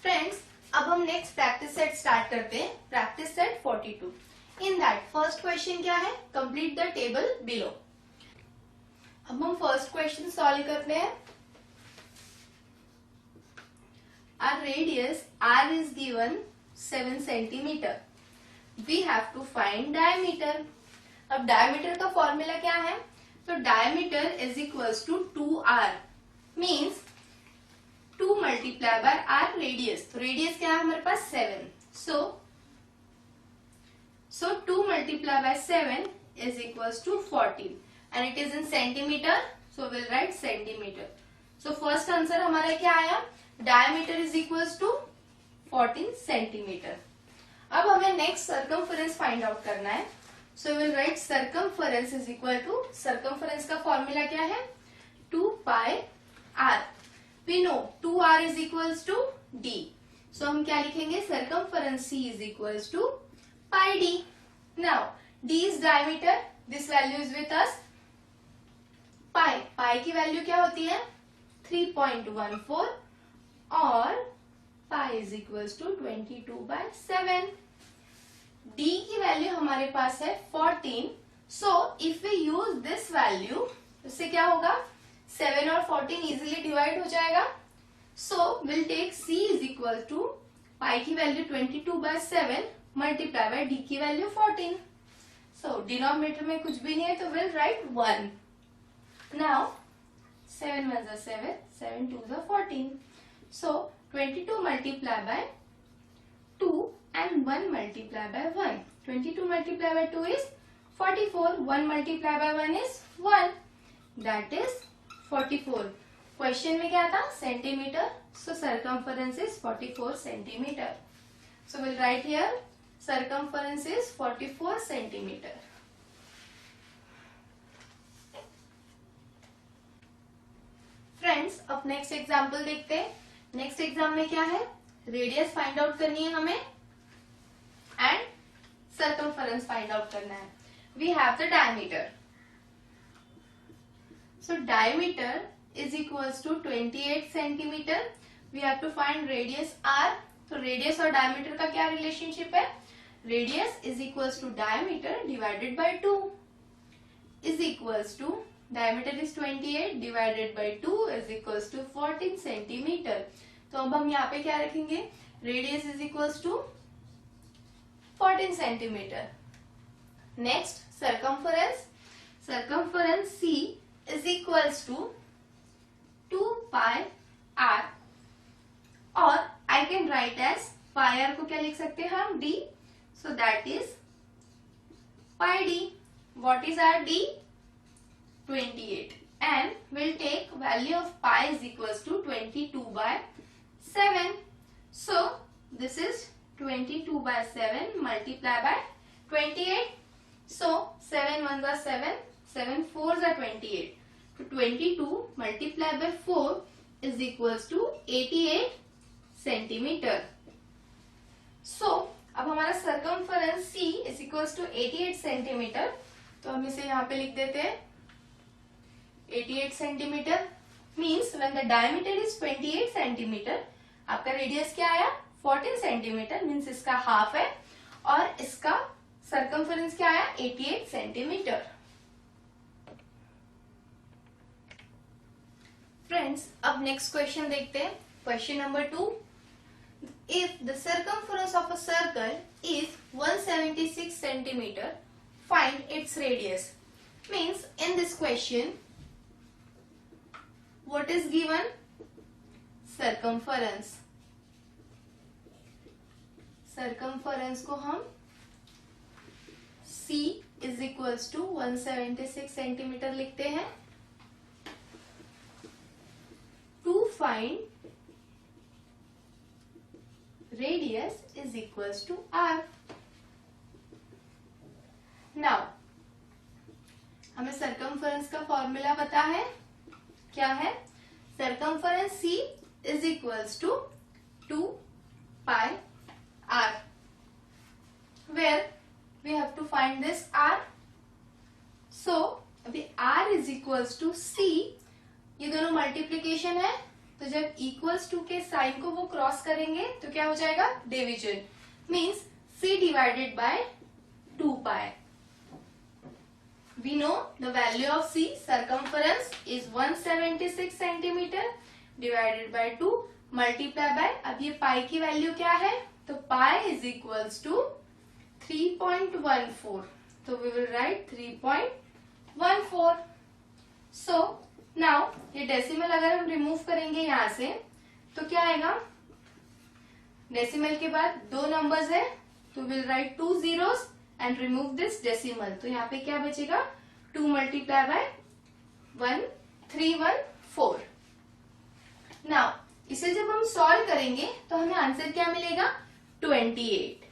Friends, अब हम next practice set start करते हैं. Practice set 42. In that first question क्या है? Complete the table below. अब हम फर्स्ट क्वेश्चन सॉल्व करते हैं. Our radius r is given 7 centimeter. We have to find diameter. अब diameter का फॉर्मूला क्या है? तो diameter is equals to 2r means 2 multiply by r radius. तो radius क्या है हमारे पास? 7. So 2 multiply by 7 is equals to 14 and it is in centimeter. So we'll write centimeter. So first answer हमारा क्या आया? Diameter is equals to 14 centimeter. अब हमें next circumference find out करना है. So we'll write circumference is equal to, circumference का formula क्या है? 2 pi r. We know 2r is equals to d. So हम क्या लिखेंगे? Circumference c is equals to pi d. Now d is diameter. This value is with us. Pi. Pi की value क्या होती है? 3.14 और pi is equals to 22/7. d की वैल्यू हमारे पास है 14. So if we use this value, इससे क्या होगा? 7 और 14 इजीली डिवाइड हो जाएगा. So will take c is equal to pi की वैल्यू 22/7 मल्टीप्लाई बाय d की वैल्यू 14. सो डिनोमिनेटर में कुछ भी नहीं है तो will write 1. Now 7 1 7, 7 2 14. So 22 multiply by 2 and 1 multiply by 1. 22 multiply by 2 is 44. 1 multiply by 1 is 1. That is 44. Question में क्या था? Centimeter. So circumference is 44 centimeter. So we'll write here circumference is 44 centimeter. Friends, अब next example देखते हैं. Next exam में क्या है? Radius find out करनी है हमें एंड सर्कमफरेंस फाइंड आउट करना है. We have the diameter. So diameter is equals to 28 centimetre. We have to find radius r. तो रेडियस और डायमीटर का क्या रिलेशनशिप है? Radius is equals to diameter divided by 2 is equals to diameter is 28 divided by 2 is equals to 14 centimetre. तो अब हम यहाँ पे क्या रखेंगे? Radius is equals to 14 centimetre. Next circumference. Circumference c is equals to 2 pi r और I can write as pi r को क्या लिख सकते हैं हम? d. So that is pi d. What is r d? 28 and we'll take value of pi is equals to 22/7. So this is 22/7 multiplied by 28. So 7 1s are 7, 7 4s are 28. So 22 multiplied by 4 is equals to 88 centimeter. So अब हमारा circumference c is equals to 88 centimeter. तो हम इसे यहाँ पे लिख देते हैं 88 centimetre. Means when the diameter is 28 centimetre, आपका रेडियस क्या आया? 14 सेंटीमीटर. मीन्स इसका हाफ है और इसका सर्कमफरेंस क्या आया? 88 सेंटीमीटर. फ्रेंड्स, अब नेक्स्ट क्वेश्चन देखते हैं. Question number 2. If the circumference of a circle is 176 centimetre, find its radius. Means in this question what is given? circumference. circumference को हम c is equals to 176 centimetre लिखते हैं. to find radius is equals to r. now हमें circumference का फॉर्मूला पता है. क्या है? Circumference c is equals to 2 pi r. Where we have to find this r. सो अभी r is equals to c. ये दोनों मल्टीप्लीकेशन है तो जब इक्वल्स टू के साइन को वो क्रॉस करेंगे तो क्या हो जाएगा, division, means c divided by 2 pi. We know the value of C, circumference, is 176 centimeter divided by 2 multiply by, अब ये पाई की वैल्यू क्या है, तो पाई इज इक्वल्स टू 3.14. तो we will write 3.14. So now ये डेसिमल अगर हम रिमूव करेंगे यहाँ से तो क्या आएगा, डेसिमल के बाद दो नंबर्स है तो will right 2 zeros and remove this decimal. तो यहाँ पे क्या बचेगा, 2 मल्टीप्लाई बाय 1314. नाउ इसे जब हम सॉल्व करेंगे तो हमें आंसर क्या मिलेगा, 28.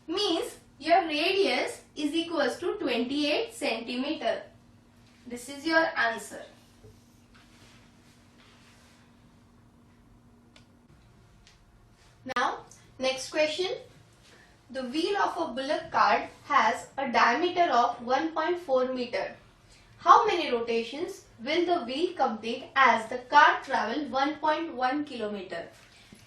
Means your radius is equals to 28 centimetre. This is your answer. Now next question. The wheel of a bullock cart has a diameter of 1.4 meter. How many rotations will the wheel complete as the cart travel 1.1 kilometer?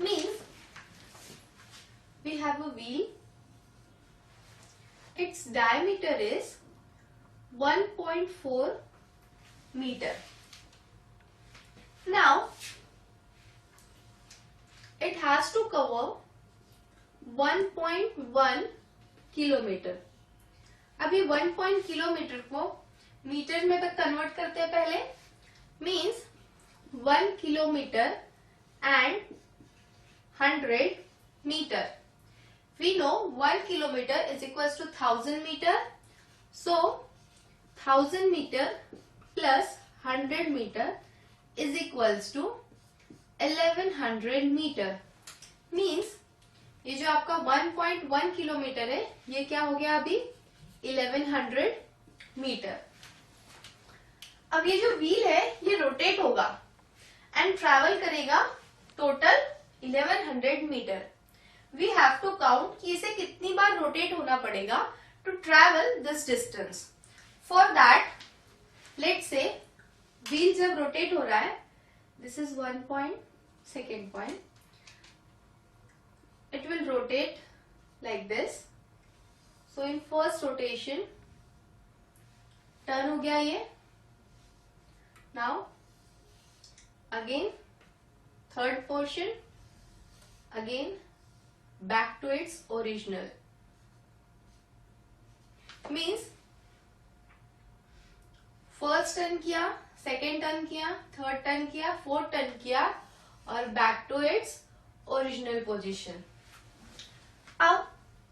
Means we have a wheel. Its diameter is 1.4 meter. Now it has to cover 1.1 kilometre. अभी 1 kilometre को metre में तक convert करते हैं पहले. Means 1 kilometre and 100 metre. We know 1 kilometre is equals to 1000 metre. So 1000 metre plus 100 metre is equals to 1100 metre. Means ये जो आपका 1.1 किलोमीटर है ये क्या हो गया अभी, 1100 मीटर. अब ये जो व्हील है ये रोटेट होगा एंड ट्रैवल करेगा total 1100 metre. We have to count कि इसे कितनी बार रोटेट होना पड़ेगा to travel this distance. For that let's say wheel जब रोटेट हो रहा है, this is 1 point, second point, it will rotate like this. So in first rotation turn हो गया ये. Now again third portion, again back to its original. Means first turn किया, second turn किया, third turn किया, fourth turn किया और back to its original position. अब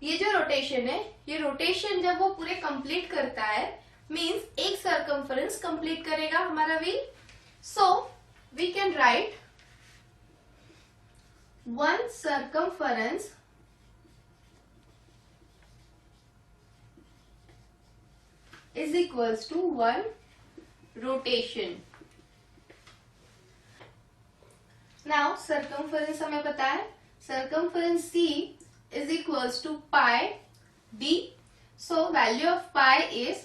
ये जो रोटेशन है, ये रोटेशन जब वो पूरे कंप्लीट करता है मींस एक सर्कमफरेंस कंप्लीट करेगा हमारा wheel. So we can write 1 circumference is equals to 1 rotation. Now circumference हमें पता है, circumference C is equals to pi d. So value of pi is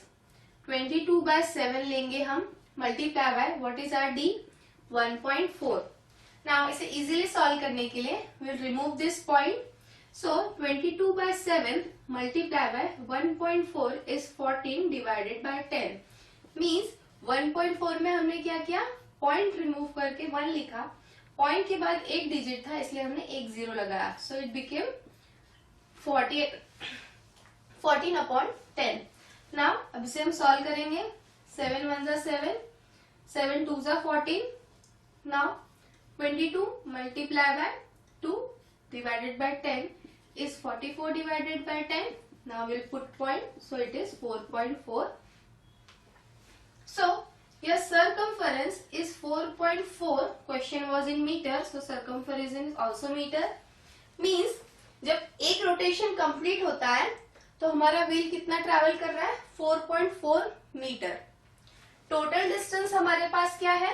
22/7 लेंगे हम, multiply by what is our d, 1.4. Now इसे easily solve करने के लिए we'll remove this point. So 22/7 multiply by 1.4 is 14 divided by 10. Means 1.4 में हमने क्या किया, point remove करके 1 लिखा, point के बाद एक डिजिट था इसलिए हमने एक जीरो लगाया. So it became 14/10. Now अब इसे हम सॉल्व करेंगे. 7 1 जा 7, 7 2 जा 14. Now 22 multiply by 2 divided by 10 is 44 divided by 10. Now we'll put point, so it is 4.4. So your circumference is 4.4. Question was in meter, so circumference is also meter. Means जब एक rotation complete होता है तो हमारा wheel कितना travel कर रहा है, 4.4 मीटर. टोटल डिस्टेंस हमारे पास क्या है,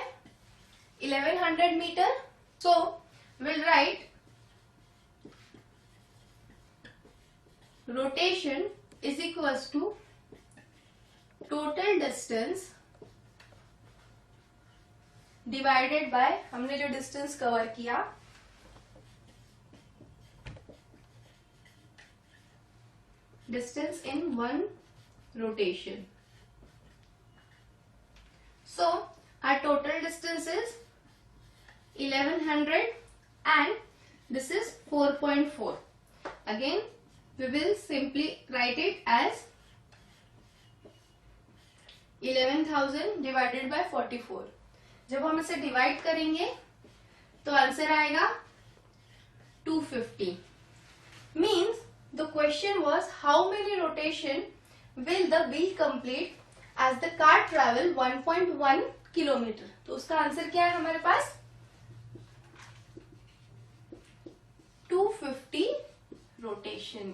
1100 मीटर. So will write rotation is equals to total distance divided by हमने जो डिस्टेंस कवर किया, distance in 1 rotation. So our total distance is 1100 and this is 4.4. Again we will simply write it as 11,000 divided by 44. जब हम इसे divide करेंगे तो answer आएगा 250. Means the question was how many rotation will the wheel complete as the car travel 1.1 kilometre. तो उसका answer क्या है हमारे पास 250 रोटेशन.